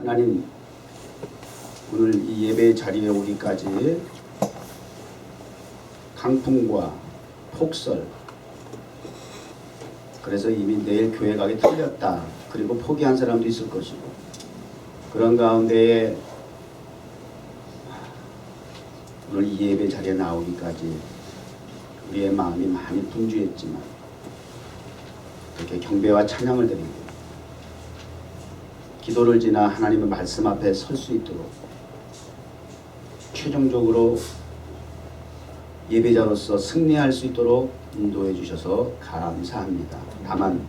하나님, 오늘 이 예배 자리에 오기까지 강풍과 폭설, 그래서 이미 내일 교회 가기 틀렸다, 그리고 포기한 사람도 있을 것이고, 그런 가운데에 오늘 이 예배 자리에 나오기까지 우리의 마음이 많이 분주했지만 이렇게 경배와 찬양을 드리고 기도를 지나 하나님의 말씀 앞에 설 수 있도록 최종적으로 예배자로서 승리할 수 있도록 인도해 주셔서 감사합니다. 다만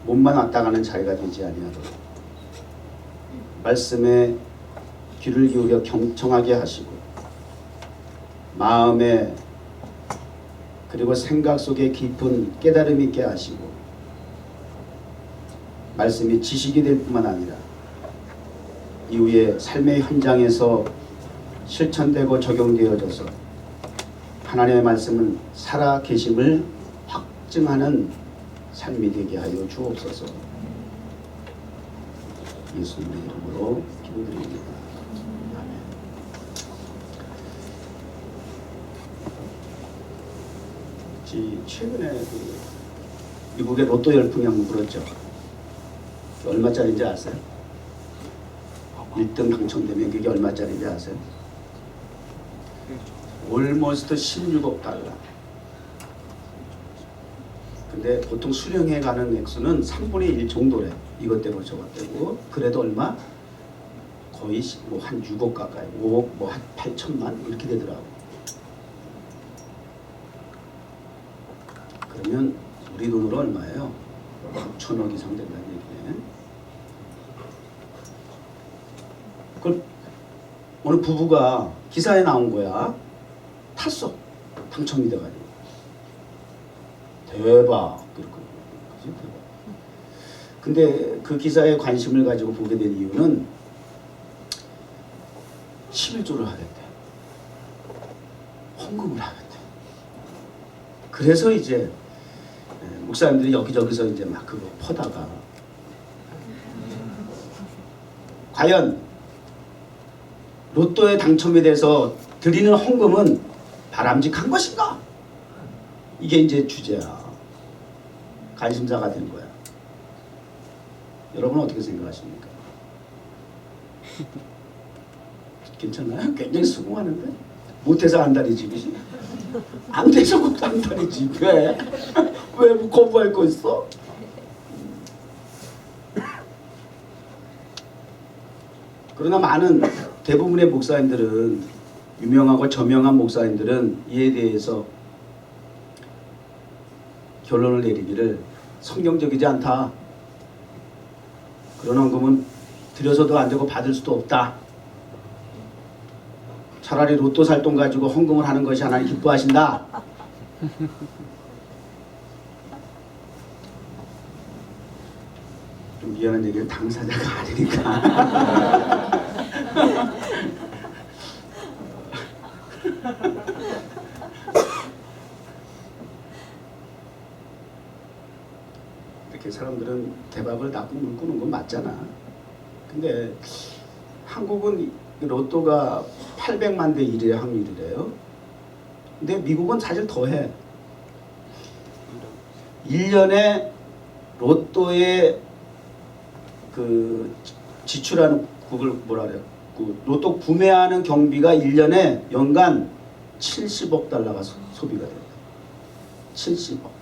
몸만 왔다 가는 자리가 되지 아니하도록 말씀에 귀를 기울여 경청하게 하시고 마음에 그리고 생각 속에 깊은 깨달음 있게 하시고 말씀이 지식이 될 뿐만 아니라 이후에 삶의 현장에서 실천되고 적용되어져서 하나님의 말씀은 살아 계심을 확증하는 삶이 되게 하여 주옵소서. 예수님의 이름으로 기도드립니다. 아멘. 최근에 미국의 로또 열풍이 한번 불었죠. 얼마짜리인지 아세요? 1등 당첨되면 그게 얼마짜리인지 아세요? 올모스트 16억 달러. 근데 보통 수령해 가는 액수는 3분의 1 정도래. 이것대로 저것대로. 그래도 얼마? 거의 뭐 한 6억 가까이, 5억 뭐 한 8천만 이렇게 되더라고. 그러면 우리 돈으로 얼마예요? 6천억 이상 된다는 얘기네. 그걸 어느 부부가 기사에 나온 거야. 탔어. 당첨이 돼가지고. 대박. 그렇거든요. 그치? 대박. 근데 그 기사에 관심을 가지고 보게 된 이유는 11조를 하겠대. 헌금을 하겠대. 그래서 이제 목사님들이 여기저기서 이제 막 그거 퍼다가 과연 로또에 당첨이 돼서 드리는 헌금은 바람직한 것인가? 이게 이제 주제야. 관심사가 된 거야. 여러분 어떻게 생각하십니까? 괜찮아요? 굉장히 수긍하는데? 못해서 안달이지, 그지? 안 돼서 곧 안달이지. 왜? 왜 거부할 거 있어? 그러나 많은 대부분의 목사님들은, 유명하고 저명한 목사님들은 이에 대해서 결론을 내리기를 성경적이지 않다. 그런 헌금은 드려서도 안 되고 받을 수도 없다. 차라리 로또 살 돈 가지고 헌금을 하는 것이 하나님 기뻐하신다. 좀 미안한 얘기를 당사자가 아니니까. 이렇게 사람들은 대박을 낳고 물 꾸는 건 맞잖아. 근데 한국은 로또가 800만 대 1의 확률이래요. 근데 미국은 사실 더해. 1년에 로또에 그 지출하는 그걸 뭐라 그래요? 그 로또 구매하는 경비가 1년에 연간 70억 달러가 소비가 돼요. 70억.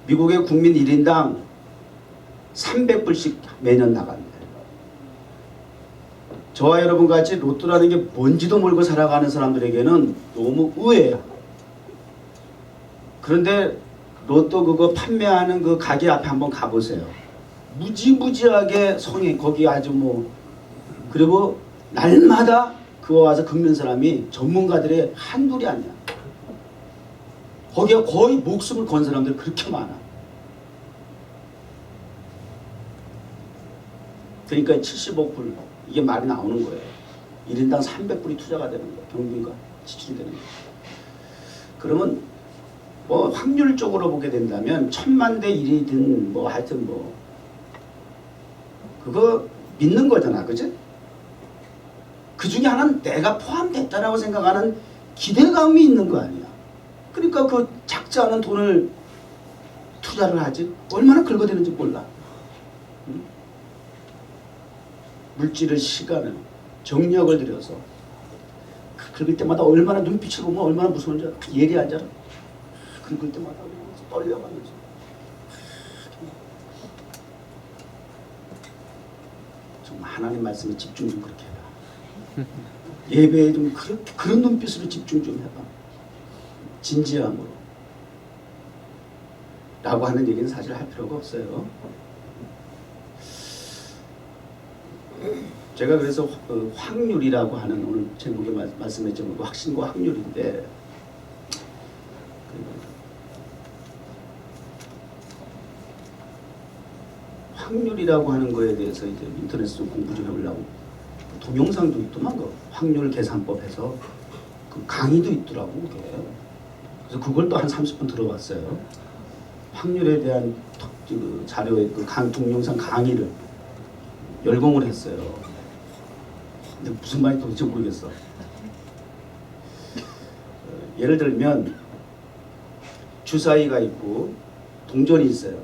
미국의 국민 1인당 300불씩 매년 나간대. 저와 여러분 같이 로또라는 게 뭔지도 모르고 살아가는 사람들에게는 너무 의외야. 그런데 로또 그거 판매하는 그 가게 앞에 한번 가보세요. 무지무지하게 성에 거기 아주 뭐, 그리고 날마다 그거 와서 긁는 사람이 전문가들의 한둘이 아니야. 거기가 거의 목숨을 건 사람들 그렇게 많아. 그러니까 70억 불 이게 말이 나오는 거예요. 1인당 300불이 투자가 되는 거예요. 경비가 지출이 되는 거예요. 그러면 뭐 확률적으로 보게 된다면 1000만 대 1이든 뭐 하여튼 뭐 그거 믿는 거잖아, 그지? 그 중에 하나는 내가 포함됐다라고 생각하는 기대감이 있는 거 아니야. 그러니까 그 작지 않은 돈을 투자를 하지. 얼마나 긁어대는지 몰라. 응? 물질을, 시간을, 정력을 들여서 긁을 때마다 얼마나 눈빛을 보면 얼마나 무서운지 알아. 예리하잖아. 긁을 때마다 떨려가면서. 정말 하나님 말씀에 집중 좀 그렇게 해봐. 예배에 좀 그런 눈빛으로 집중 좀 해봐. 진지함으로. 라고 하는 얘기는 사실 할 필요가 없어요. 제가 그래서 확률이라고 하는 오늘 제목에 말씀의 제목이 확신과 확률인데, 확률이라고 하는 거에 대해서 이제 인터넷에서 공부 좀 해보려고 동영상도 있더만, 그 확률 계산법에서 그 강의도 있더라고 그게. 그래서 그걸 또 한 30분 들어봤어요. 확률에 대한 그 자료의 그 동영상 강의를 열공을 했어요. 근데 무슨 말인지 도대체 모르겠어. 예를 들면 주사위가 있고 동전이 있어요.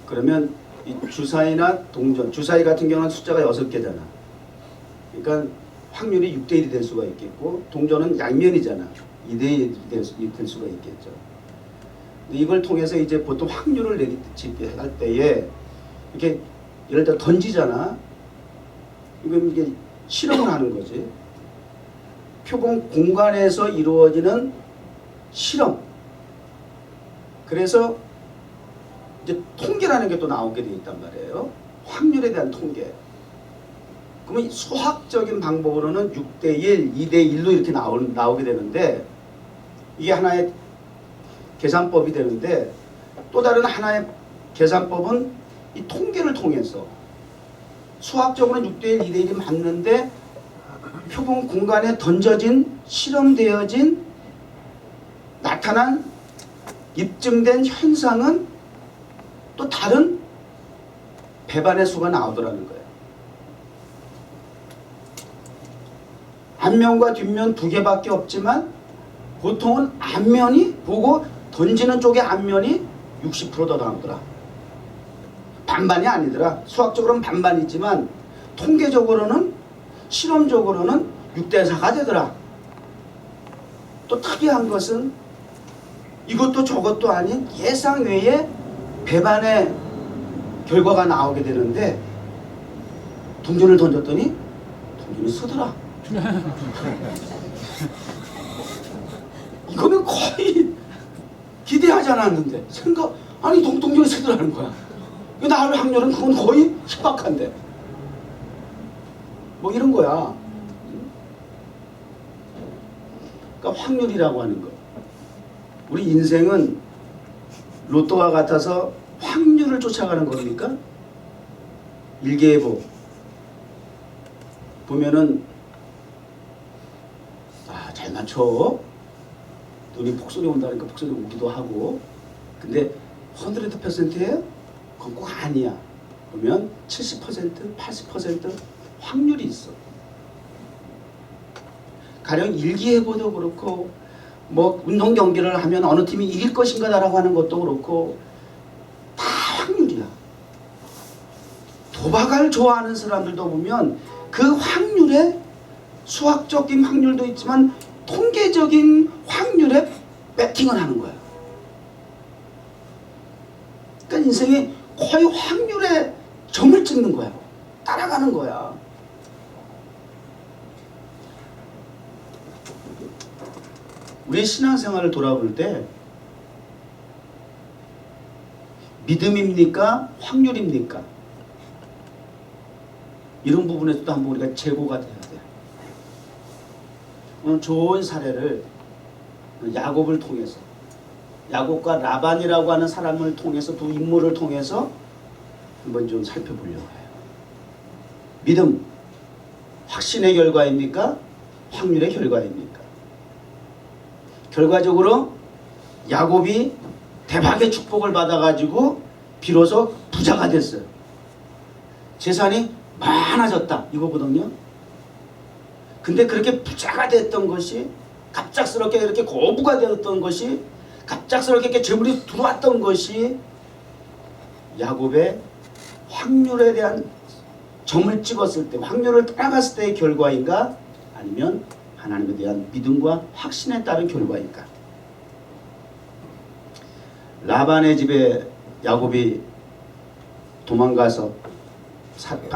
그러면 이 주사위나 동전, 주사위 같은 경우는 숫자가 6개잖아. 그러니까 확률이 6대1이 될 수가 있겠고, 동전은 양면이잖아. 2대1이 될 수가 있겠죠. 근데 이걸 통해서 이제 보통 확률을 내리치게 할 때에 이렇게 예를 들어 던지잖아. 이게 실험을 하는 거지. 표본 공간에서 이루어지는 실험. 그래서 이제 통계라는 게 또 나오게 돼 있단 말이에요. 확률에 대한 통계. 그러면 수학적인 방법으로는 6대1, 2대1로 이렇게 나오게 되는데, 이게 하나의 계산법이 되는데, 또 다른 하나의 계산법은 이 통계를 통해서 수학적으로는 6대1, 2대1이 맞는데 표본 공간에 던져진, 실험되어진, 나타난, 입증된 현상은 또 다른 배반의 수가 나오더라는 거예요. 앞면과 뒷면 2개밖에 없지만 보통은 앞면이 보고 던지는 쪽의 앞면이 60%더 나오더라. 반반이 아니더라. 수학적으로는 반반이지만 통계적으로는, 실험적으로는 6대4가 되더라. 또 특이한 것은 이것도 저것도 아닌 예상 외에 배반의 결과가 나오게 되는데, 동전을 던졌더니 동전이 서더라. 이거는 거의 기대하지 않았는데 아니 동전이 서더라는 거야. 나올 확률은 그건 거의 희박한데 뭐 이런 거야. 그러니까 확률이라고 하는 거, 우리 인생은 로또와 같아서 확률을 쫓아가는 겁니까? 일기예보 보면은 잘 맞춰, 눈이 폭설이 온다니까 폭설이 오기도 하고, 근데 100%예요? 그건 꼭 아니야. 보면 70%, 80% 확률이 있어. 가령 일기예보도 그렇고, 뭐 운동 경기를 하면 어느 팀이 이길 것인가라고 하는 것도 그렇고 다 확률이야. 도박을 좋아하는 사람들도 보면 그 확률에, 수학적인 확률도 있지만 통계적인 확률에 배팅을 하는 거야. 그러니까 인생이 거의 확률에 점을 찍는 거야. 따라가는 거야. 우리 신앙생활을 돌아볼 때 믿음입니까? 확률입니까? 이런 부분에서도 한번 우리가 재고가 돼야 돼. 오늘 좋은 사례를 야곱을 통해서, 야곱과 라반이라고 하는 사람을 통해서, 두 인물을 통해서 한번 좀 살펴보려고 해요. 믿음, 확신의 결과입니까? 확률의 결과입니까? 결과적으로 야곱이 대박의 축복을 받아가지고 비로소 부자가 됐어요. 재산이 많아졌다 이거거든요. 근데 그렇게 부자가 됐던 것이 갑작스럽게 이렇게 고부가 되었던 것이 갑작스럽게 이렇게 재물이 들어왔던 것이 야곱의 확률에 대한 점을 찍었을 때 확률을 따라갔을 때의 결과인가 아니면 하나님에 대한 믿음과 확신에 따른 결과인가. 라반의 집에 야곱이 도망가서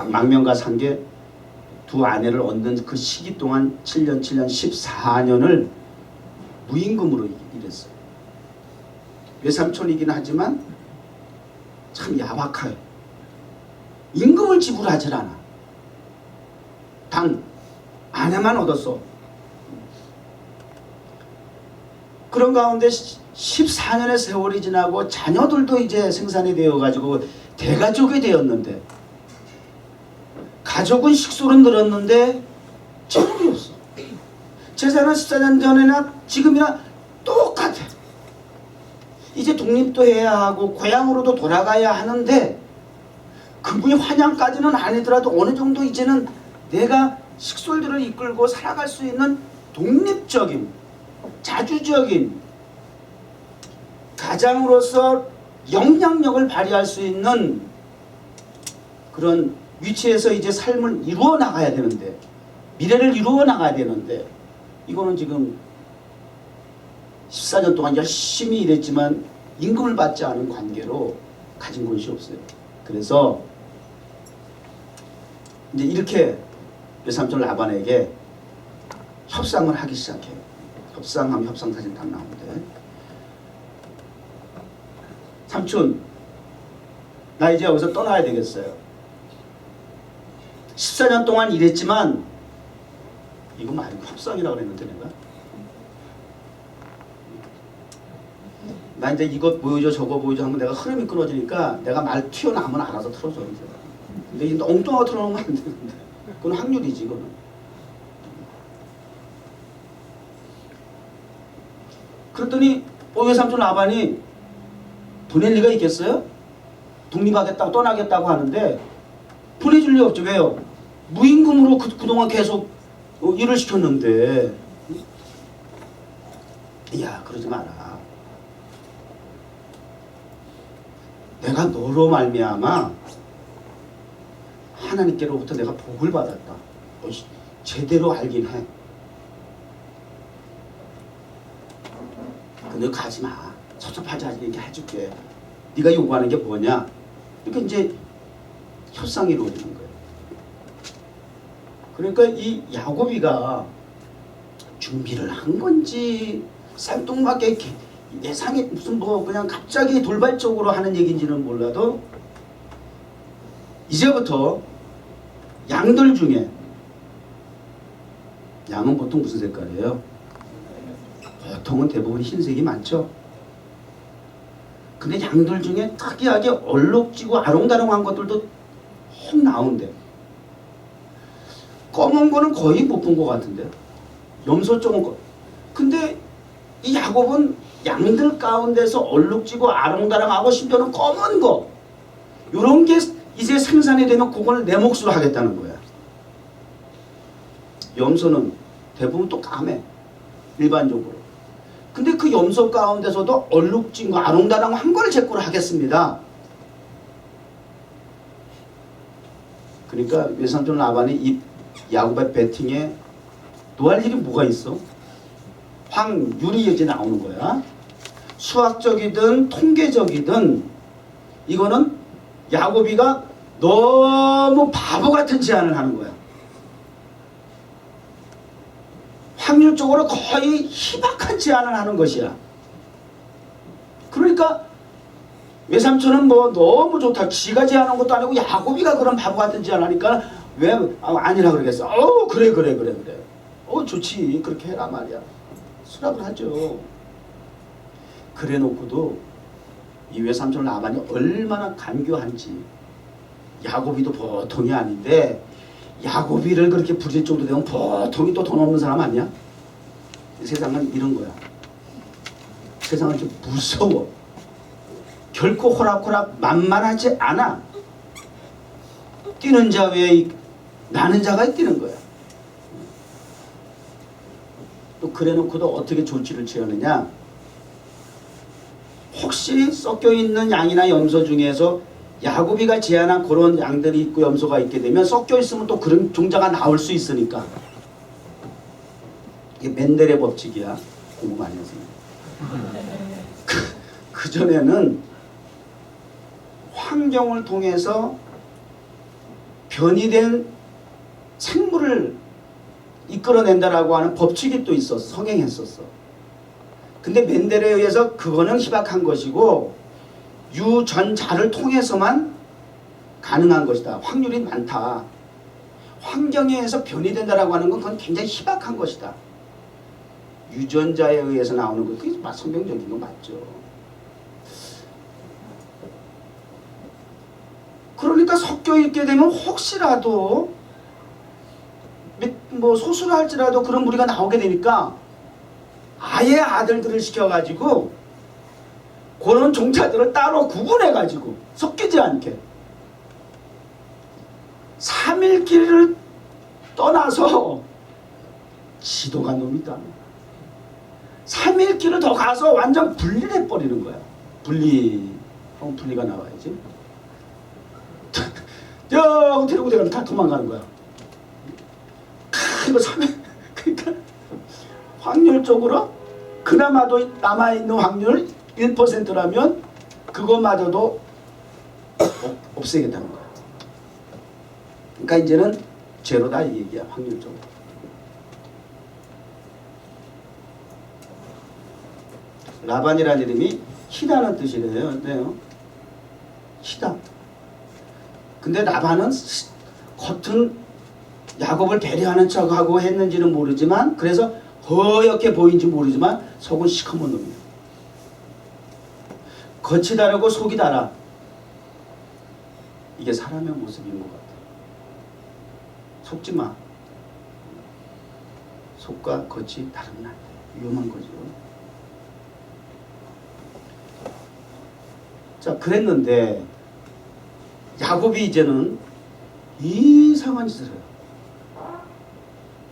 망명가 산 게 두 아내를 얻는 그 시기 동안 7년 14년을 무임금으로 일했어요. 외삼촌이긴 하지만 참 야박해요. 임금을 지불하질 않아. 단 아내만 얻었어. 그런 가운데 14년의 세월이 지나고 자녀들도 이제 생산이 되어가지고 대가족이 되었는데 가족은 식소는 늘었는데 재물이 없어. 재산은 14년 전이나 지금이나 똑같아. 이제 독립도 해야 하고 고향으로도 돌아가야 하는데 그분이 환영까지는 아니더라도 어느 정도 이제는 내가 식솔들을 이끌고 살아갈 수 있는 독립적인 자주적인 가장으로서 영향력을 발휘할 수 있는 그런 위치에서 이제 삶을 이루어 나가야 되는데 미래를 이루어 나가야 되는데 이거는 지금 14년 동안 열심히 일했지만 임금을 받지 않은 관계로 가진 것이 없어요. 그래서 이제 이렇게 외삼촌 라반에게 협상을 하기 시작해요. 협상하면 협상사진 딱 나오는데 삼촌 나 이제 여기서 떠나야 되겠어요. 14년 동안 일했지만 이거 말고 협상이라고 그랬는데 나 이제 이것 보여줘 저거 보여줘 하면 내가 흐름이 끊어지니까 내가 말 튀어나오면 알아서 틀어줘. 근데 이 엉뚱하고 틀어놓으면 안 되는데 그건 확률이지. 그거는 그랬더니 외삼촌 라반이 보낼 리가 있겠어요? 독립하겠다고 떠나겠다고 하는데 보내줄 리 없죠. 왜요? 무임금으로 그동안 계속 일을 시켰는데. 야 그러지 마라. 내가 너로 말미암아 하나님께로부터 내가 복을 받았다. 제대로 알긴 해. 근데 가지 마. 섭섭하지 않게 이렇게 해줄게. 네가 요구하는 게 뭐냐? 이렇게 이제 협상이 이루어지는 거예요. 그러니까 이 야곱이가 준비를 한 건지 생뚱맞게 예상이 무슨 뭐 그냥 갑자기 돌발적으로 하는 얘기인지는 몰라도 이제부터 양들 중에 양은 보통 무슨 색깔이에요? 보통은 대부분 흰색이 많죠. 근데 양들 중에 특이하게 얼룩지고 아롱다롱한 것들도 확 나온대. 검은 거는 거의 못 본 것 같은데 염소 쪽은 근데 이 야곱은 양들 가운데서 얼룩지고 아롱다롱하고 심지어는 검은 거 요런 게 이제 생산이 되면 그걸 내 몫으로 하겠다는 거야. 염소는 대부분 또 까매 일반적으로. 근데 그 염소 가운데서도 얼룩진 거 아롱다롱한 걸 제 거로 하겠습니다. 그러니까 외삼촌 라반이 이 야곱의 배팅에 노할 일이 뭐가 있어? 확률이 이제 나오는 거야. 수학적이든 통계적이든 이거는 야곱이가 너무 바보 같은 제안을 하는 거야. 확률적으로 거의 희박한 제안을 하는 것이야. 그러니까 외삼촌은 뭐 너무 좋다. 지가 제안한 것도 아니고 야곱이가 그런 바보 같은 제안을 하니까 왜 아니라 그러겠어. 그래. 좋지. 그렇게 해라 말이야. 수락을 하죠. 그래 놓고도 이 외삼촌 라반이 얼마나 간교한지. 야곱이도 보통이 아닌데 야곱이를 그렇게 부릴 정도 되면 보통이 또 돈 없는 사람 아니야? 세상은 이런 거야. 세상은 좀 무서워. 결코 호락호락 만만하지 않아. 뛰는 자 외에 나는 자가 뛰는 거야. 또 그래놓고도 어떻게 조치를 취하느냐. 혹시 섞여있는 양이나 염소 중에서 야곱이가 제안한 그런 양들이 있고 염소가 있게 되면 섞여있으면 또 그런 종자가 나올 수 있으니까. 이게 멘델의 법칙이야. 공부 많이 했으면. 그전에는 환경을 통해서 변이된 생물을 이끌어낸다라고 하는 법칙이 또 있었어. 성행했었어. 근데 멘델에 의해서 그거는 희박한 것이고 유전자를 통해서만 가능한 것이다. 확률이 많다. 환경에 의해서 변이된다라고 하는 건 그건 굉장히 희박한 것이다. 유전자에 의해서 나오는 것, 그게 성경적인 거 맞죠. 그러니까 섞여 있게 되면 혹시라도 뭐 소수를 할지라도 그런 무리가 나오게 되니까 아예 아들들을 시켜가지고 그런 종자들을 따로 구분해가지고 섞이지 않게 3일 길을 떠나서 지도가 놈이다. 3일 길을 더 가서 완전 분리를 해버리는 거야. 분리가 나와야지. 저 데리고 내가 다 도망가는 거야. 이거 3일 그러니까 확률적으로 그나마도 남아있는 확률 1%라면 그것마저도 없애겠다는 거야. 그러니까 이제는 제로다 이 얘기야. 확률적으로. 라반이라는 이름이 희다는 뜻이래요. 희다. 근데 라반은 겉은 야곱을 배려하는 척하고 했는지는 모르지만 그래서 허옇게 보인지 모르지만 속은 시커먼 놈이야. 겉이 다르고 속이 달아. 이게 사람의 모습인 것 같아. 속지 마. 속과 겉이 다르면 안 돼. 위험한 거죠. 자, 그랬는데 야곱이 이제는 이상한 짓을 해요.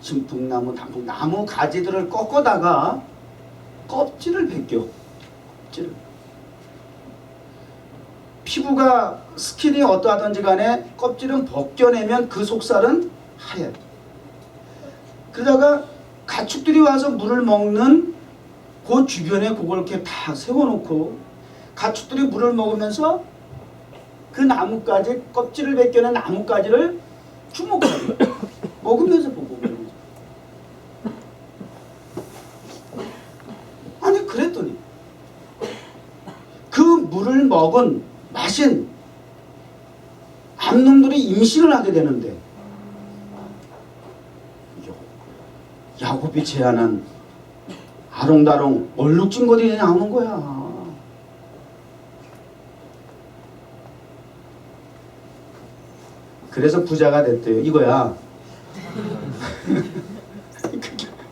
진풍나무, 단풍나무 가지들을 꺾어다가 껍질을 벗겨. 껍질을. 피부가 스킨이 어떠하든지 간에 껍질은 벗겨내면 그 속살은 하얘. 그러다가 가축들이 와서 물을 먹는 그 주변에 그걸 이렇게 다 세워놓고 가축들이 물을 먹으면서 그 나뭇가지, 껍질을 벗겨낸 나뭇가지를 주먹으로 먹으면서 보고. 아니 그랬더니 그 물을 먹은 마신 암놈들이 임신을 하게 되는데 야곱이 제안한 아롱다롱 얼룩진 것들이 나오는 거야. 그래서 부자가 됐대요. 이거야.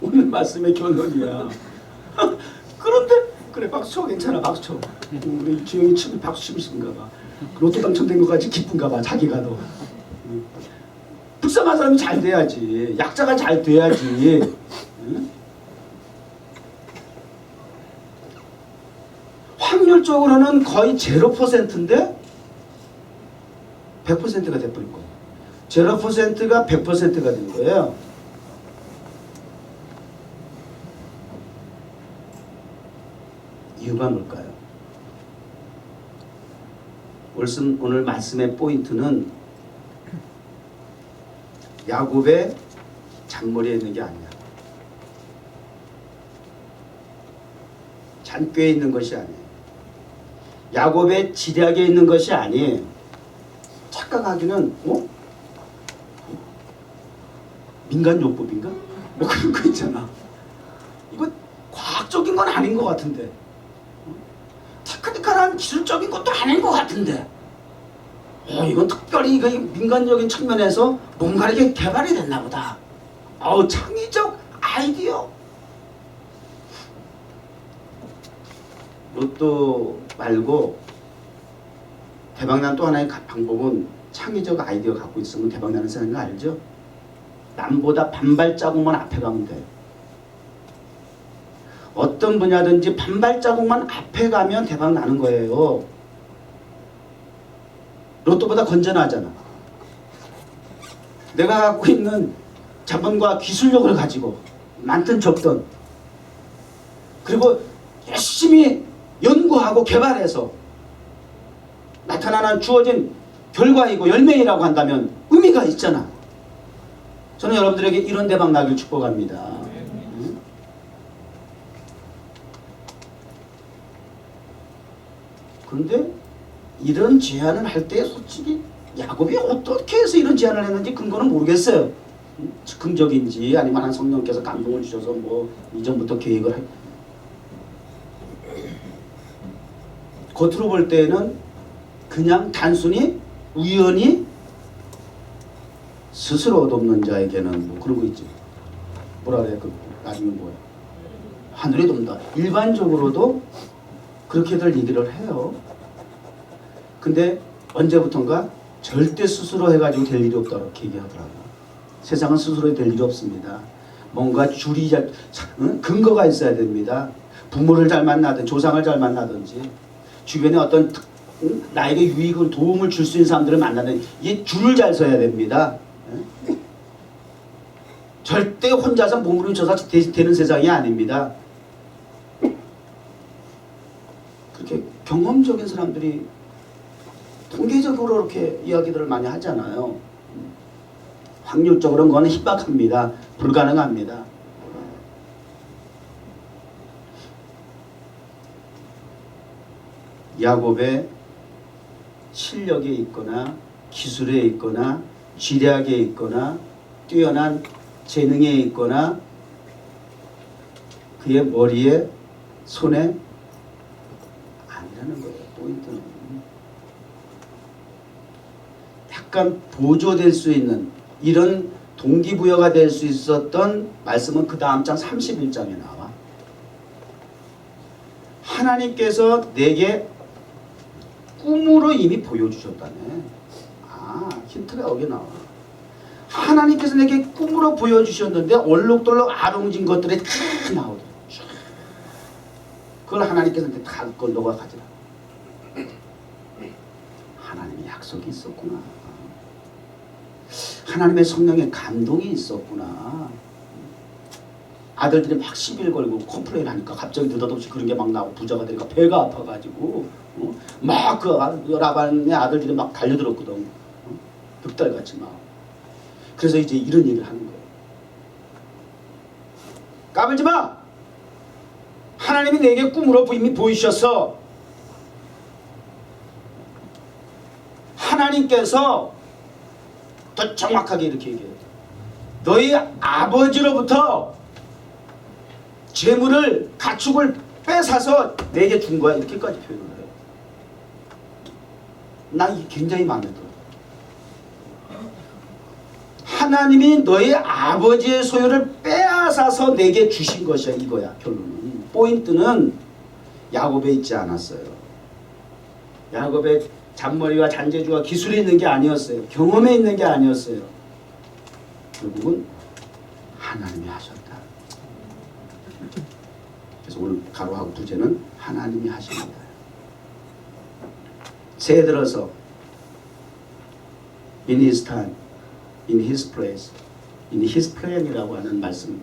오늘 말씀의 결론이야. 그런데 그래 박수 쳐. 괜찮아. 박수 쳐. 우리 주영이 춤이 박수 치고 싶은가 봐. 로또 당첨된 것까지 기쁜가 봐. 자기가 더. 불쌍한 사람이 잘 돼야지. 약자가 잘 돼야지. 확률적으로는 거의 0%인데 100%가 돼버린 거예요. 0%가 100%가 된 거예요. 이유가 뭘까요? 오늘 말씀의 포인트는 야곱의 잔머리에 있는 게 아니야. 잔꾀에 있는 것이 아니에요. 야곱의 지략에 있는 것이 아니에요. 착각하기는 민간요법인가? 뭐 그런 거 있잖아. 이거 과학적인 건 아닌 것 같은데, 테크니컬한 기술적인 것도 아닌 것 같은데, 이건 특별히 이거 민간적인 측면에서 뭔가 이렇게 개발이 됐나 보다. 창의적 아이디어. 로또 말고 대박난 또 하나의 방법은 창의적 아이디어 갖고 있으면 대박나는 사람인 거 알죠? 남보다 반발자국만 앞에 가면 돼. 어떤 분야든지 반발자국만 앞에 가면 대박나는 거예요. 로또보다 건전하잖아. 내가 갖고 있는 자본과 기술력을 가지고 많든 적든 그리고 열심히 연구하고 개발해서 나타나는 주어진 결과이고 열매이라고 한다면 의미가 있잖아. 저는 여러분들에게 이런 대박 나길 축복합니다. 그런데 이런 제안을 할 때 솔직히 야곱이 어떻게 해서 이런 제안을 했는지 근거는 모르겠어요. 즉흥적인지 아니면 한 성령께서 감동을 주셔서 뭐 이전부터 계획을 해. 겉으로 볼 때는 그냥 단순히 우연히 스스로 얻없는 자에게는 뭐 그러고 있지. 뭐라 그래? 그 나중에 뭐야? 하늘이 돕다. 일반적으로도 그렇게들 얘기를 해요. 근데 언제부턴가 절대 스스로 해가지고 될 일이 없다 이렇게 얘기하더라고요. 세상은 스스로 될 일이 없습니다. 뭔가 줄이 근거가 있어야 됩니다. 부모를 잘 만나든 조상을 잘 만나든지 주변에 어떤 나에게 유익을 도움을 줄 수 있는 사람들을 만나는 이게 줄을 잘 서야 됩니다. 절대 혼자서 몸으로 쳐서 되는 세상이 아닙니다. 그렇게 경험적인 사람들이 통계적으로 이렇게 이야기들을 많이 하잖아요. 확률적으로는 그거는 희박합니다. 불가능합니다. 야곱의 실력에 있거나 기술에 있거나 지략에 있거나 뛰어난 재능에 있거나 그의 머리에 손에 아니라는 거예요. 포인트는 약간 보조될 수 있는 이런 동기부여가 될 수 있었던 말씀은 그 다음 장 31장에 나와. 하나님께서 내게 꿈으로 이미 보여주셨다네. 아, 힌트가 여기 나와. 하나님께서 내게 꿈으로 보여주셨는데 얼룩덜룩 아롱진 것들이 다 나오더라. 그걸 하나님께서 다 그걸 너가 가져라. 하나님의 약속이 있었구나. 하나님의 성령의 감동이 있었구나. 아들들이 막 시비를 걸고 컴플레인 하니까 갑자기 느닷없이 그런 게 막 나오고 부자가 되니까 배가 아파가지고 막 그 라반의 아들들이 막 달려들었거든. 득달같이 막. 그래서 이제 이런 얘기를 하는 거예요. 까불지 마! 하나님이 내게 꿈으로 이미 보이셨어. 하나님께서 더 정확하게 이렇게 얘기해요. 너희 아버지로부터 재물을 가축을 뺏어서 내게 준 거야. 이렇게까지 표현을 해요. 난 이게 굉장히 마음에 들어요. 하나님이 너희 아버지의 소유를 빼앗아서 내게 주신 것이야. 이거야. 결론은. 포인트는 야곱에 있지 않았어요. 야곱의 잔머리와 잔재주와 기술이 있는 게 아니었어요. 경험에 있는 게 아니었어요. 결국은 하나님이 하셨다. 그래서 오늘 가로하고 부제는 하나님이 하십니다. 새해 들어서 in his time, in his place, in his plan이라고 하는 말씀을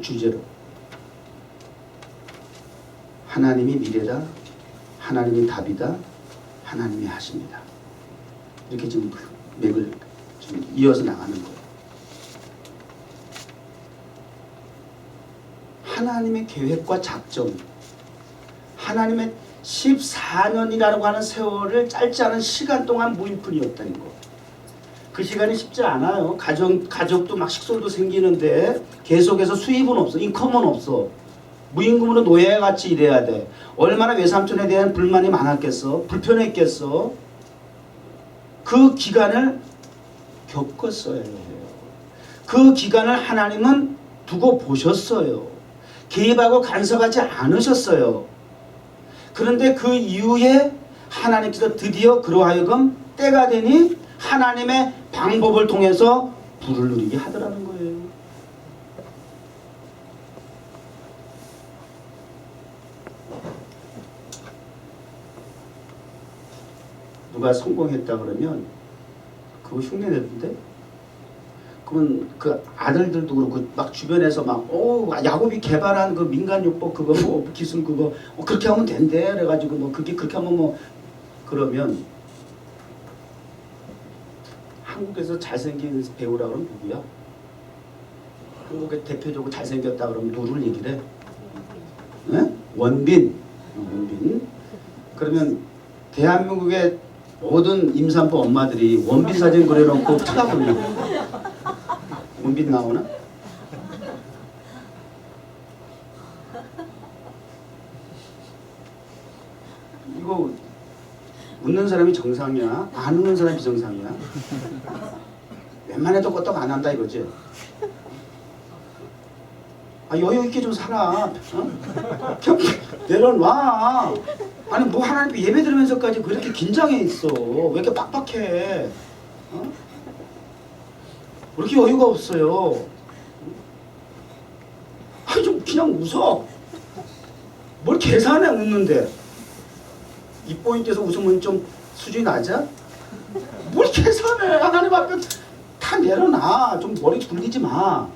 주제로 하나님이 미래다, 하나님이 답이다, 하나님이 하십니다. 이렇게 지금 맥을 좀 이어서 나가는 거예요. 하나님의 계획과 작정, 하나님의 14년이라고 하는 세월을 짧지 않은 시간 동안 모일 뿐이었다는 거. 그 시간이 쉽지 않아요. 가족도 막 식솔도 생기는데 계속해서 수입은 없어. 인컴은 없어. 무임금으로 노예같이 일해야 돼. 얼마나 외삼촌에 대한 불만이 많았겠어. 불편했겠어. 그 기간을 겪었어야 해요. 그 기간을 하나님은 두고 보셨어요. 개입하고 간섭하지 않으셨어요. 그런데 그 이후에 하나님께서 드디어 그로 하여금 때가 되니 하나님의 방법을 통해서 부를 누리게 하더라는 거예요. 누가 성공했다 그러면 그거 흉내내던데? 그러면 그 아들들도 그렇고 막 주변에서 막 야곱이 개발한 그 민간요법 그거 뭐 기술 그거 그렇게 하면 된대 그래가지고 뭐 그렇게 하면 뭐 그러면 한국에서 잘생긴 배우라 그러면 누구야? 한국에 대표적으로 잘생겼다 그러면 누구를 얘기를 해? 네? 원빈. 그러면 대한민국의 모든 임산부 엄마들이 원빈 사진 그려놓고 쳐다보냐? 원빈 나오나? 이거 웃는 사람이 정상이야? 안 웃는 사람이 비정상이야? 웬만해도 껐다고 안 한다 이거지? 여유 있게 좀 살아. 어? 내려놔. 아니 뭐 하나님 예배 드리면서까지 그렇게 긴장해 있어. 왜 이렇게 빡빡해? 어? 왜 이렇게 여유가 없어요? 아니 좀 그냥 웃어. 뭘 계산해 웃는데. 이 포인트에서 웃으면 좀 수준이 낮아? 뭘 계산해. 하나님 앞에 다 내려놔. 좀 머리 굴리지 마.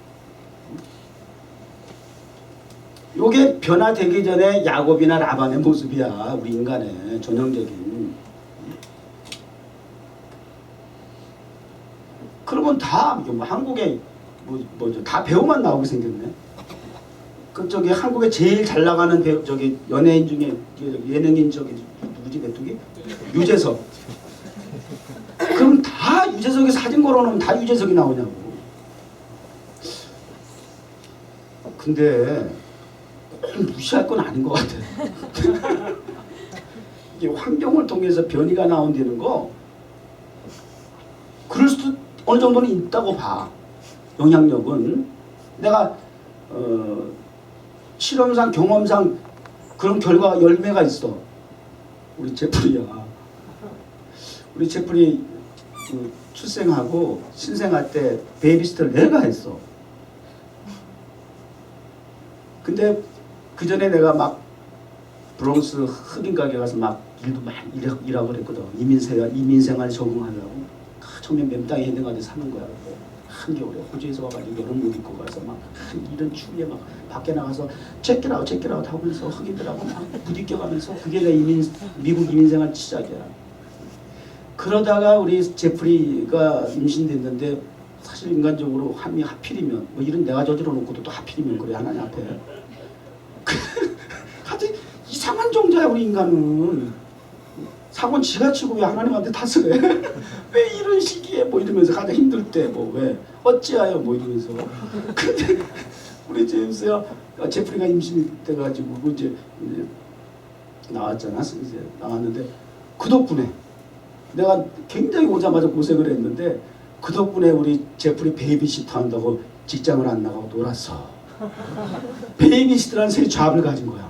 요게 변화되기 전에 야곱이나 라반의 모습이야. 우리 인간의 전형적인. 그러면 다 뭐 한국에 뭐죠? 다 배우만 나오게 생겼네. 그 저기 한국에 제일 잘 나가는 배우 저기 연예인 중에 예능인 저기 누구지 메뚜기? 유재석. 그럼 다 유재석이 사진 걸어놓으면 다 유재석이 나오냐고. 근데 무시할 건 아닌 것 같아. 이게 환경을 통해서 변이가 나온다는 거 그럴 수도 어느 정도는 있다고 봐. 영향력은 내가 실험상 경험상 그런 결과 열매가 있어. 우리 제프리야. 우리 제프리 출생하고 신생아 때 베이비시터를 내가 했어. 근데 그 전에 내가 막 브롱스 흑인 가게 가서 막 일도 많이 일하고 그랬거든. 이민생활에 적응하려고. 처음에 맨땅에 있는 가게 사는 거야. 한겨울에 호주에서 와가지고 여름 옷 입고 가서 막 이런 추위에 막 밖에 나가서 체크라웃 하면서 흑인들하고 막 부딪혀가면서 그게 내 미국 이민생활 시작이야. 그러다가 우리 제프리가 임신됐는데 사실 인간적으로 하필이면 뭐 이런 내가 저질러 놓고도 또 하필이면 그래 하나님 앞에 하여튼 이상한 종자야 우리 인간은. 사고는 지가 치고 왜 하나님한테 탓을 해? 왜 이런 시기에 뭐 이러면서 가장 힘들 때 뭐 왜 어찌하여 뭐 이러면서. 근데 우리 제임스야 제프리가 임신이 돼가지고 이제 나왔잖아. 이제 나왔는데 그 덕분에 내가 굉장히 오자마자 고생을 했는데 그 덕분에 우리 제프리 베이비시터 한다고 직장을 안 나가고 놀았어. 베이비시터라는 새 잡을 가진 거야.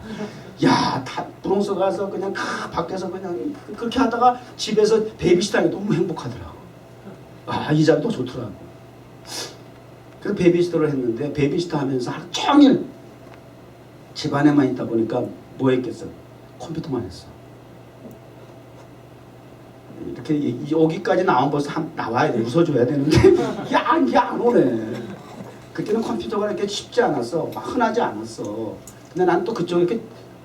야, 다 브롱스 가서 그냥 밖에서 그냥 그렇게 하다가 집에서 베이비시터 하니까 너무 행복하더라고. 이 자리도 좋더라고. 그래서 베이비시터를 했는데 베이비시터 하면서 하루 종일 집안에만 있다 보니까 뭐 했겠어? 컴퓨터만 했어. 이렇게 여기까지 나오면 벌써 나와야 돼. 웃어줘야 되는데 이게 안 오네. 그때는 컴퓨터가 이렇게 쉽지 않았어. 막 흔하지 않았어. 근데 난 또 그쪽에 이렇게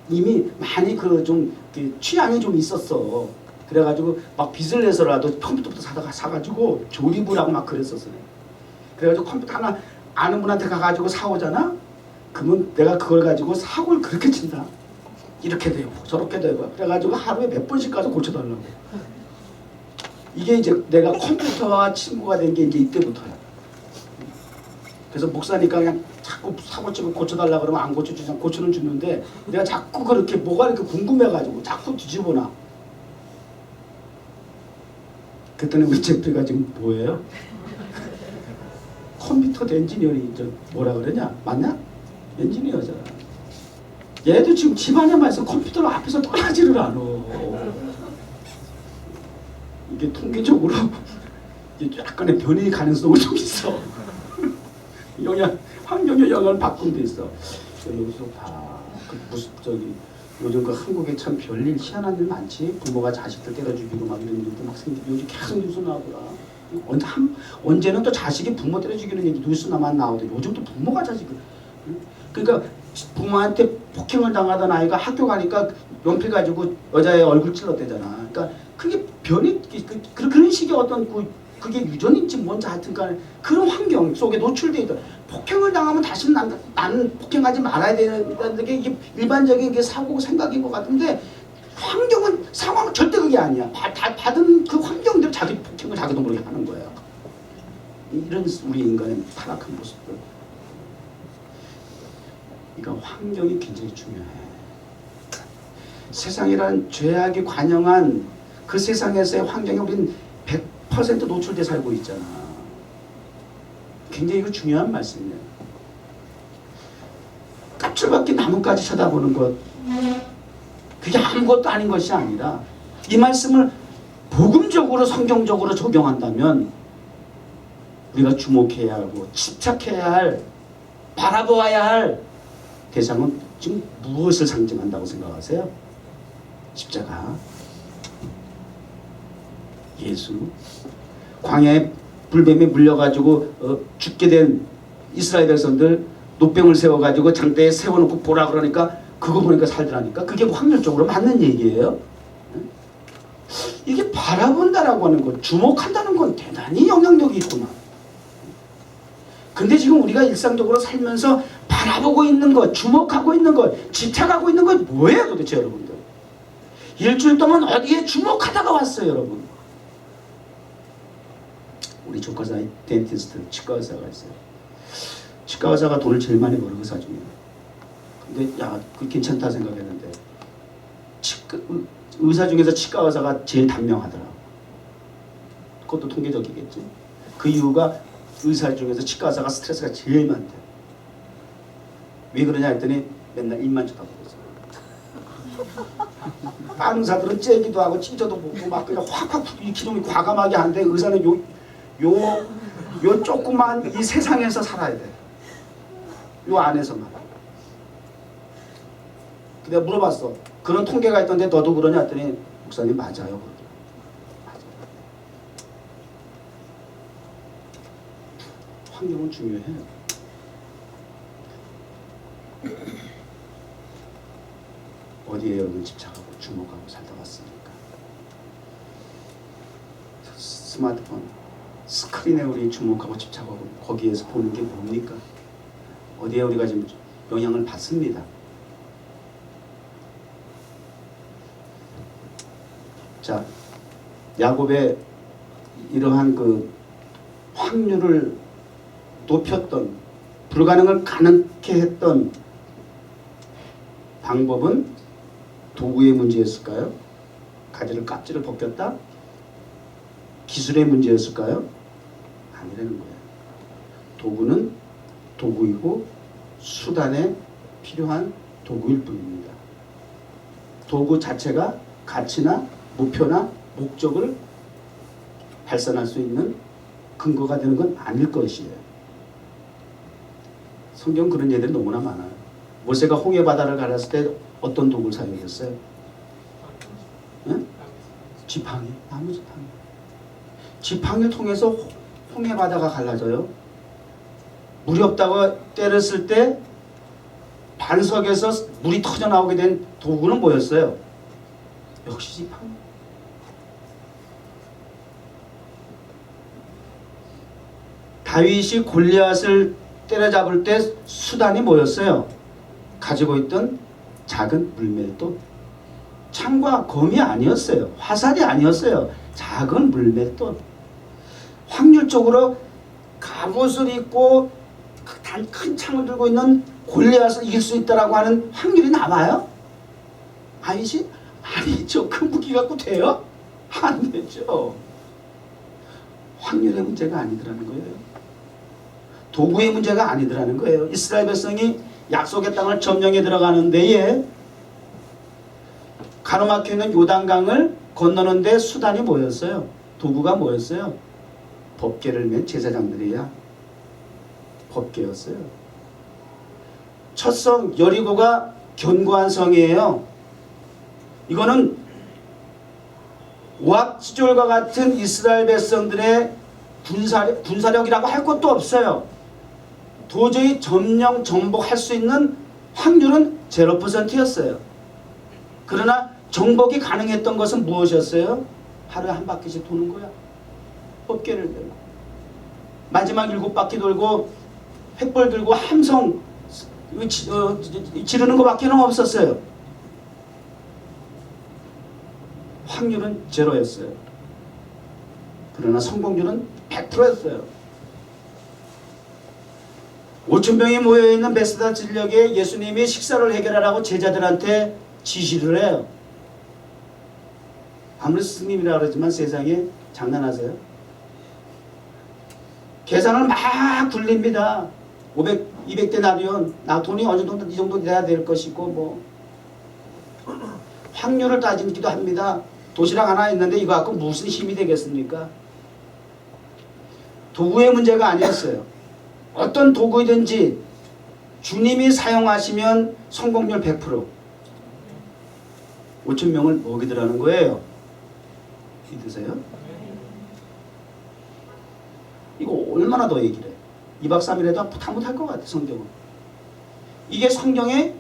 이미 많이 그 좀 취향이 좀 있었어. 그래가지고 막 빚을 내서라도 컴퓨터부터 사가지고 조립을 하고 막 그랬었어. 그래가지고 컴퓨터 하나 아는 분한테 가가지고 사오잖아. 그러면 내가 그걸 가지고 사고를 그렇게 친다. 이렇게 되고 저렇게 되고 그래가지고 하루에 몇 번씩 가서 고쳐달라고. 이게 이제 내가 컴퓨터와 친구가 된 게 이제 이때부터야. 그래서 목사니까 그냥 자꾸 사고치고 고쳐달라 그러면 안 고쳐주잖아. 고쳐는 주는데 내가 자꾸 그렇게 뭐가 이렇게 궁금해가지고 자꾸 뒤집어놔. 그랬더니 우리 제프리가 지금 뭐예요? 컴퓨터 엔지니어링 뭐라 그러냐? 맞냐? 엔지니어잖아. 얘도 지금 집안에만 있어 컴퓨터 앞에서 떠나지를 않아. 이게 통계적으로 이게 약간의 변이 가능성이 좀 있어. 환경의 영향을 받고 돼 있어. 여기서 봐. 무슨 요즘 한국에 참 별일 희한한 일 많지. 부모가 자식들 때려 죽이고 막 이런 일도 막 생기고 요즘 계속 뉴스 나오더라. 언제는 또 자식이 부모 때려 죽이는 얘기 뉴스나만 나오더니 요즘 또 부모가 자식을. 그러니까 부모한테 폭행을 당하던 아이가 학교 가니까 연필 가지고 여자의 얼굴 찔렀대잖아. 그러니까 그게 변이 그런 식의 어떤 그게 유전인지 뭔지 하여튼간 그런 환경 속에 노출돼 있다. 폭행을 당하면 다시는 나는 폭행하지 말아야 된다는 게 이게 일반적인 게 사고고 생각인 것 같은데 환경은 상황은 절대 그게 아니야. 받은 그 환경대로 자기 폭행을 자기도 모르게 하는 거예요. 이런 우리 인간의 타락한 모습들. 그러니까 환경이 굉장히 중요해. 세상이란 죄악이 관영한 그 세상에서의 환경에 우리는 100% 노출돼 살고 있잖아. 굉장히 이거 중요한 말씀이에요. 껍질밖에 나뭇가지 쳐다보는 것, 그게 아무것도 아닌 것이 아니라 이 말씀을 복음적으로 성경적으로 적용한다면 우리가 주목해야 하고 집착해야 할, 바라보아야 할 대상은 지금 무엇을 상징한다고 생각하세요? 십자가, 예수. 광야에 불뱀에 물려가지고 죽게 된 이스라엘 백성들 노병을 세워가지고 장대에 세워놓고 보라 그러니까 그거 보니까 살더라니까. 그게 확률적으로 맞는 얘기예요. 이게 바라본다라고 하는 것, 주목한다는 건 대단히 영향력이 있구나. 근데 지금 우리가 일상적으로 살면서 바라보고 있는 것, 주목하고 있는 것, 집착하고 있는 것 뭐예요 도대체 여러분들? 일주일 동안 어디에 주목하다가 왔어요 여러분? 우리 조카사 덴티스트, 치과 의사가 있어요. 치과 의사가 돈을 제일 많이 버는 의사 중이에요. 근데 야, 그 괜찮다 생각했는데 의사 중에서 치과 의사가 제일 단명하더라. 그것도 통계적이겠지. 그 이유가 의사 중에서 치과 의사가 스트레스가 제일 많대. 왜 그러냐 했더니 맨날 입만 쳐다보고 있어. 다른 의사들은 째기도 하고 찢어도 보고 막 그냥 확확 이 기능이 과감하게 하는데 의사는 요 조그만 이 세상에서 살아야 돼. 요 안에서만. 내가 물어봤어. 그런 통계가 있던데 너도 그러냐 했더니 목사님 맞아요. 맞아요. 환경은 중요해요. 어디에 여러분 집착하고 주목하고 살다 왔습니까? 스마트폰 스크린에 우리 주목하고 집착하고 거기에서 보는 게 뭡니까? 어디에 우리가 지금 영향을 받습니다. 자, 야곱의 이러한 그 확률을 높였던, 불가능을 가능케 했던 방법은 도구의 문제였을까요? 가지를 깍지를 벗겼다? 기술의 문제였을까요? 아니라는 거예요. 도구는 도구이고 수단에 필요한 도구일 뿐입니다. 도구 자체가 가치나 목표나 목적을 발산할 수 있는 근거가 되는 건 아닐 것이에요. 성경 그런 예들이 너무나 많아요. 모세가 홍해 바다를 가렸을 때 어떤 도구를 사용했어요? 응? 지팡이, 나무 지팡이. 지팡이를 통해서 홍해 바다가 갈라져요. 물이 없다고 때렸을 때 반석에서 물이 터져 나오게 된 도구는 뭐였어요? 역시 지팡이. 다윗이 골리앗을 때려잡을 때 수단이 뭐였어요? 가지고 있던 작은 물맷돌. 창과 검이 아니었어요. 화살이 아니었어요. 작은 물맷돌. 확률적으로 갑옷을 입고 큰 창을 들고 있는 골리앗을 이길 수 있다라고 하는 확률이 남아요? 아니지? 아니죠. 그 무기 갖고 돼요? 안 되죠. 확률의 문제가 아니더라는 거예요. 도구의 문제가 아니더라는 거예요. 이스라엘 백성이 약속의 땅을 점령해 들어가는 데에 가로막혀 있는 요단강을 건너는데 수단이 뭐였어요? 도구가 뭐였어요? 법궤를 맨 제사장들이야 법궤였어요. 첫 성 여리고가 견고한 성이에요. 이거는 오합지졸과 같은 이스라엘 백성들의 군사력이라고 할 것도 없어요. 도저히 점령 정복할 수 있는 확률은 0%였어요. 그러나 정복이 가능했던 것은 무엇이었어요? 하루에 한 바퀴씩 도는 거야. 법궤를 들고 마지막 7바퀴 돌고 횃불 들고 함성 지르는 것밖에는 없었어요. 확률은 0였어요. 그러나 성공률은 100%였어요. 5,000명이 모여있는 베스다 진력에 예수님이 식사를 해결하라고 제자들한테 지시를 해요. 아무리 스님이라 그러지만 세상에 장난하세요? 계산을 막 굴립니다. 200데나리온 나 돈이 어느 정도 이 정도 돼야 될 것이고 뭐 확률을 따지기도 합니다. 도시락 하나 있는데 이거 갖고 무슨 힘이 되겠습니까? 도구의 문제가 아니었어요. 어떤 도구이든지 주님이 사용하시면 성공률 100%. 5,000명을 먹이더라는 거예요. 믿으세요? 이거 얼마나 더 얘기를 해. 2박 3일 해도 다 못할 것 같아 성경은. 이게 성경의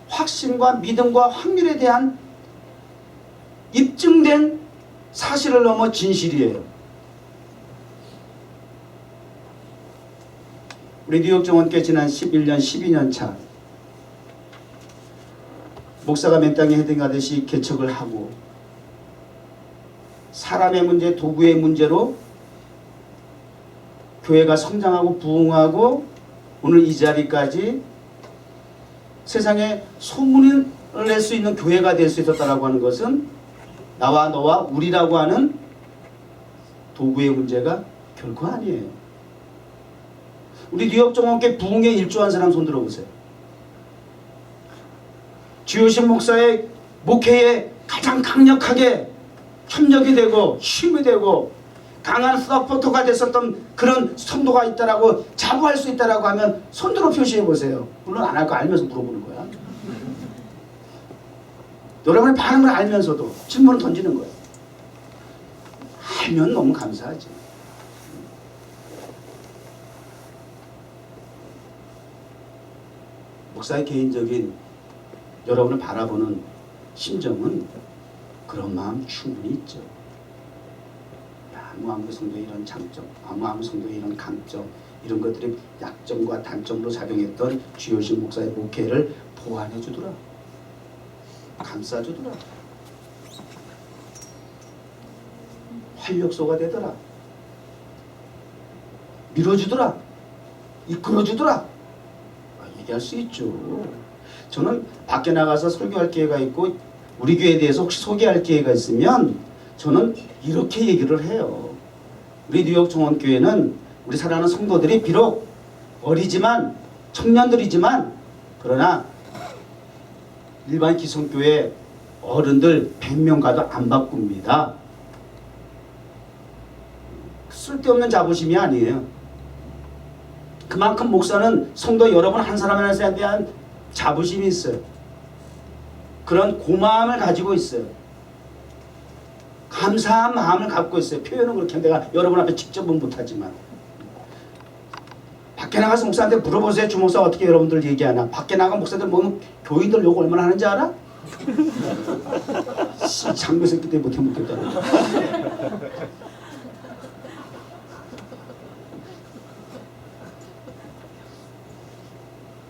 확신과 믿음과 확률에 대한 입증된 사실을 넘어 진실이에요. 우리 뉴욕 정원교회 지난 11년 12년 차 목사가 맨 땅에 헤딩하듯이 개척을 하고 사람의 문제, 도구의 문제로 교회가 성장하고 부흥하고 오늘 이 자리까지 세상에 소문을 낼 수 있는 교회가 될 수 있었다라고 하는 것은 나와 너와 우리라고 하는 도구의 문제가 결코 아니에요. 우리 뉴욕 정원교회 부흥에 일조한 사람 손 들어보세요. 주요신 목사의 목회에 가장 강력하게 협력이 되고 힘이 되고 강한 서포터가 됐었던 그런 성도가 있다라고 자부할 수 있다라고 하면 손들어 표시해 보세요. 물론 안 할 거 알면서 물어보는 거야. 여러분의 반응을 알면서도 질문을 던지는 거예요. 알면 너무 감사하지. 목사의 개인적인 여러분을 바라보는 심정은 그런 마음 충분히 있죠. 아무 성도의 이런 장점, 아무 성도의 이런 강점, 이런 것들이 약점과 단점으로 작용했던 주요신 목사의 목회를 보완해 주더라. 감싸 주더라. 활력소가 되더라. 밀어주더라. 이끌어주더라. 얘기할 수 있죠. 저는 밖에 나가서 설교할 기회가 있고 우리 교회에 대해서 혹시 소개할 기회가 있으면 저는 이렇게 얘기를 해요. 우리 뉴욕 정원교회는 우리 사랑하는 성도들이 비록 어리지만 청년들이지만 그러나 일반 기성교회 어른들 100명과도 안 바꿉니다. 쓸데없는 자부심이 아니에요. 그만큼 목사는 성도 여러분 한 사람 한 사람에 대한 자부심이 있어요. 그런 고마움을 가지고 있어요. 감사한 마음을 갖고 있어요. 표현은 그렇게 내가 여러분 앞에 직접은 못하지만 밖에 나가서 목사한테 물어보세요. 주목사 어떻게 여러분들 얘기하나. 밖에 나가 목사들 보면 교인들 욕 얼마나 하는지 알아? 장교 새끼 때 못해 먹겠다.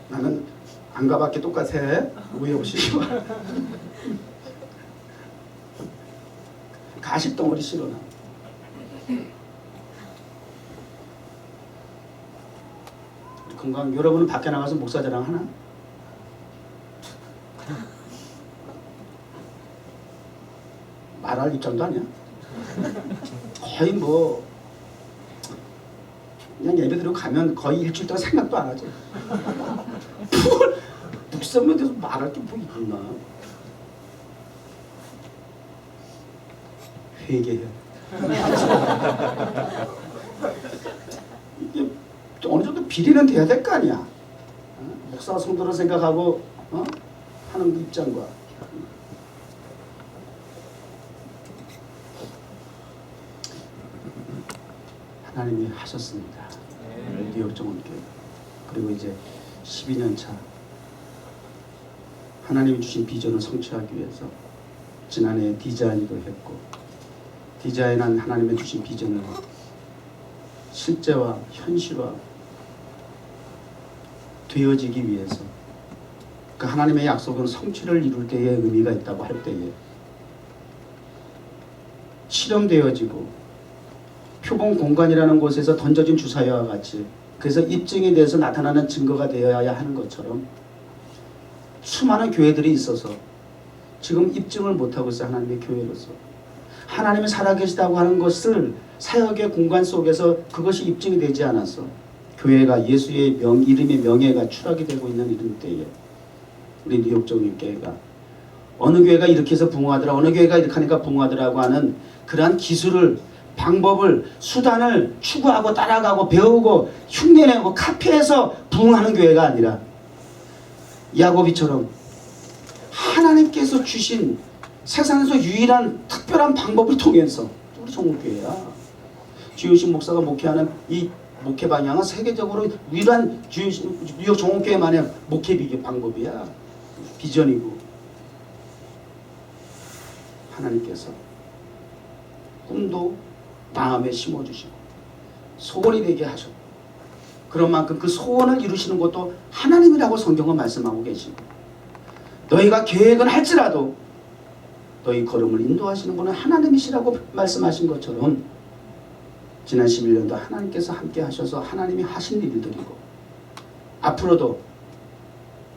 나는 안 가봤기 똑같아. 오해 오시지 마. 가식덩어리 싫어 나. 건강 여러분은 밖에 나가서 목사 자랑 하나? 말할 입장도 아니야. 거의 뭐 그냥 예배드리고 가면 거의 일주일 동안 생각도 안 하지. 묵상에 대해서 말할 게 뭐 있나. 회개해. 비리는 돼야 될 거 아니야. 목사가 성도를 생각하고 하는 그 입장과 하나님이 하셨습니다. 뉴욕 정원교회. 그리고 이제 12년 차 하나님이 주신 비전을 성취하기 위해서 지난해 디자인도 했고, 디자인한 하나님의 주신 비전을 실제와 현실화 되어지기 위해서 그 하나님의 약속은 성취를 이룰 때에 의미가 있다고 할 때에 실험되어지고 표본 공간이라는 곳에서 던져진 주사위와 같이, 그래서 입증이 돼서 나타나는 증거가 되어야 하는 것처럼 수많은 교회들이 있어서 지금 입증을 못하고 있어요. 하나님의 교회로서 하나님이 살아계시다고 하는 것을 사역의 공간 속에서 그것이 입증이 되지 않아서 교회가 예수의 이름의 명예가 추락이 되고 있는 이런 때에 우리 뉴욕 정원교회가 어느 교회가 이렇게 해서 부흥하더라, 어느 교회가 이렇게 하니까 부흥하더라고 하는 그러한 기술을, 방법을, 수단을 추구하고 따라가고 배우고 흉내내고 카피해서 부흥하는 교회가 아니라 야고비처럼 하나님께서 주신 세상에서 유일한 특별한 방법을 통해서 우리 정원교회야. 주효신 목사가 목회하는 이 목회 방향은 세계적으로 유일한 뉴욕 정원교회만의 목회 방법이야. 비전이고 하나님께서 꿈도 마음에 심어주시고 소원이 되게 하셨고, 그런 만큼 그 소원을 이루시는 것도 하나님이라고 성경은 말씀하고 계시고, 너희가 계획은 할지라도 너희 걸음을 인도하시는 분은 하나님이시라고 말씀하신 것처럼 지난 11년도 하나님께서 함께 하셔서 하나님이 하신 일들이고, 앞으로도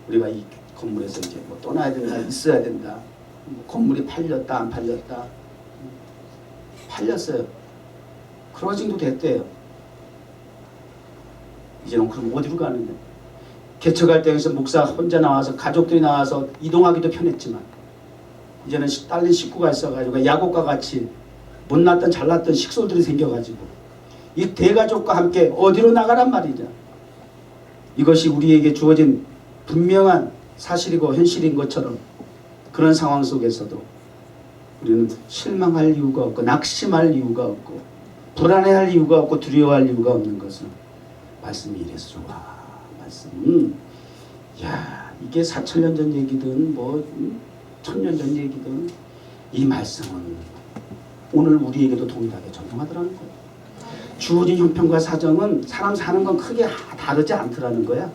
우리가 이 건물에서 이제 뭐 떠나야 된다, 있어야 된다, 건물이 팔렸다 안 팔렸다, 팔렸어요. 클로징도 됐대요. 이제는 그럼 어디로 가느냐. 개척할 때에서 목사 혼자 나와서 가족들이 나와서 이동하기도 편했지만 이제는 딸린 식구가 있어가지고 야곱과 같이 못났던 잘났던 식솔들이 생겨가지고 이 대가족과 함께 어디로 나가란 말이냐. 이것이 우리에게 주어진 분명한 사실이고 현실인 것처럼 그런 상황 속에서도 우리는 실망할 이유가 없고 낙심할 이유가 없고 불안해할 이유가 없고 두려워할 이유가 없는 것은 말씀이 이래서 좋아. 말씀. 야, 이게 4,000년 전 얘기든 뭐 1,000년 전 얘기든 이 말씀은 오늘 우리에게도 동일하게 적용하더라는 거예요. 주어진 형편과 사정은 사람 사는 건 크게 다르지 않더라는 거야.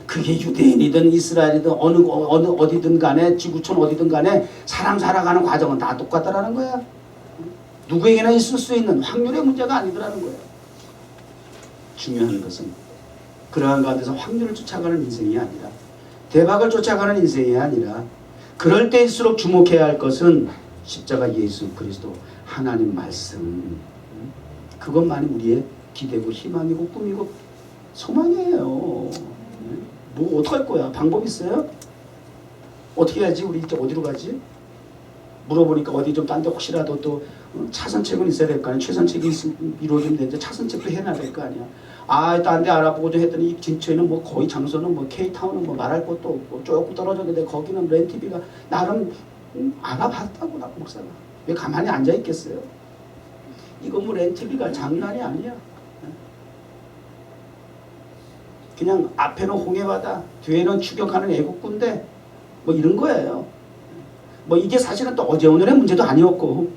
그게 유대인이든 이스라엘이든 어디든 간에 지구촌 어디든 간에 사람 살아가는 과정은 다 똑같다라는 거야. 누구에게나 있을 수 있는 확률의 문제가 아니더라는 거야. 중요한 것은 그러한 가운데서 확률을 쫓아가는 인생이 아니라, 대박을 쫓아가는 인생이 아니라, 그럴 때일수록 주목해야 할 것은 십자가 예수 그리스도 하나님 말씀, 그것만이 우리의 기대고 희망이고 꿈이고 소망이에요. 뭐 어떡할 거야? 방법 있어요? 어떻게 해야지? 우리 이제 어디로 가지? 물어보니까 어디 좀 딴 데 혹시라도 또 차선책은 있어야 될 거 아니야. 최선책이 이루어지면 되는데 차선책도 해놔야 될 거 아니야. 아, 딴 데 알아보고 좀 했더니 근처에는 뭐 거의 장소는 뭐 K타운은 뭐 말할 것도 없고 조금 떨어졌는데 거기는 렌트비가 나름 알아봤다고 나 목사가. 왜 가만히 앉아 있겠어요? 이거 뭐 렌트비가 장난이 아니야. 그냥 앞에는 홍해바다, 뒤에는 추격하는 애국군대, 뭐 이런 거예요. 뭐 이게 사실은 또 어제 오늘의 문제도 아니었고,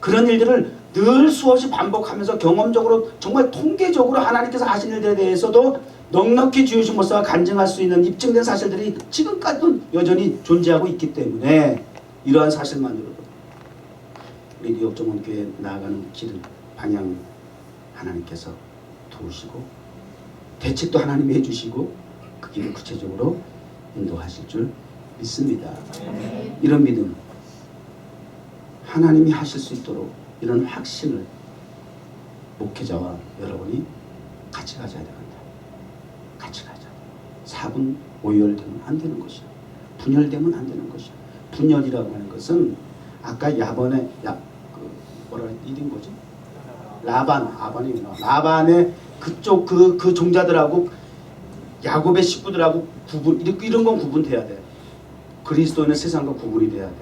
그런 일들을 늘 수없이 반복하면서 경험적으로 정말 통계적으로 하나님께서 하신 일들에 대해서도 넉넉히 주여진 모습과 간증할 수 있는 입증된 사실들이 지금까지도 여전히 존재하고 있기 때문에 이러한 사실만으로도 우리 뉴욕 정원교회 나아가는 길은 방향 하나님께서 도우시고 대책도 하나님이 해주시고 그 길을 구체적으로 인도하실 줄 믿습니다. 이런 믿음, 하나님이 하실 수 있도록 이런 확신을 목회자와 여러분이 같이 가져야 됩니다. 같이 가자. 사분 오열되면 안 되는 것이야. 분열되면 안 되는 것이야. 분열이라고 하는 것은 아까 야번에 뭐라 1인 거지? 라반의 그쪽 그 종자들하고 야곱의 식구들하고 이런 건 구분돼야 돼. 그리스도인은 세상과 구분이 돼야 돼.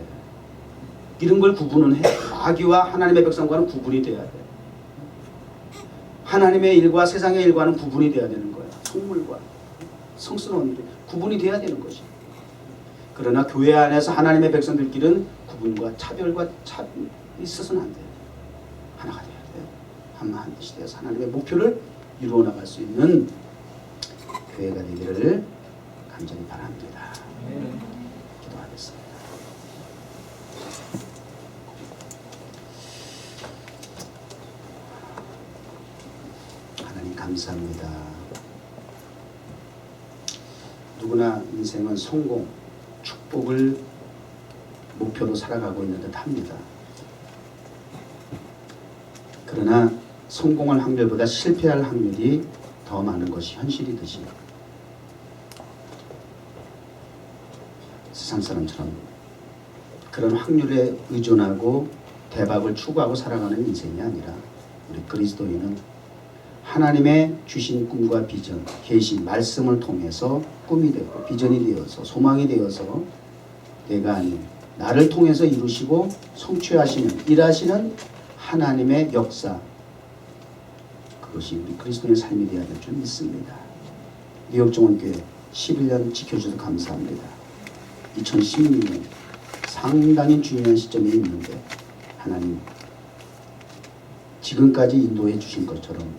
이런 걸 구분은 해. 마귀와 하나님의 백성과는 구분이 돼야 돼. 하나님의 일과 세상의 일과는 구분이 돼야 되는 거야. 성물과 성스러운 일이 구분이 돼야 되는 것이. 그러나 교회 안에서 하나님의 백성들끼리는 구분과 차별과 있어서는 안 돼. 하나가 돼야 돼. 한 뜻이 되어서 하나님의 목표를 이루어 나갈 수 있는 교회가 되기를 간절히 바랍니다. 기도하겠습니다. 하나님 감사합니다. 누구나 인생은 성공, 축복을 목표로 살아가고 있는 듯 합니다. 그러나 성공할 확률보다 실패할 확률이 더 많은 것이 현실이듯이 세상 사람처럼 그런 확률에 의존하고 대박을 추구하고 살아가는 인생이 아니라 우리 그리스도인은 하나님의 주신 꿈과 비전, 계시, 말씀을 통해서 꿈이 되고 비전이 되어서 소망이 되어서 내가 아닌 나를 통해서 이루시고 성취하시는 일하시는 하나님의 역사, 그것이 우리 그리스도의 삶이 되어야 될 줄 믿습니다. 뉴욕정원교회 11년 지켜주셔서 감사합니다. 2016년 상당히 중요한 시점에 있는데 하나님 지금까지 인도해 주신 것처럼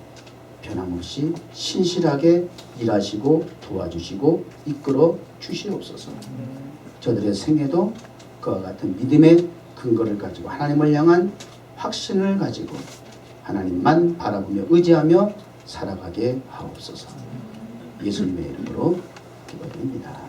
변함없이 신실하게 일하시고 도와주시고 이끌어 주시옵소서. 저들의 생애도 그와 같은 믿음의 근거를 가지고 하나님을 향한 확신을 가지고 하나님만 바라보며 의지하며 살아가게 하옵소서. 예수님의 이름으로 기도드립니다.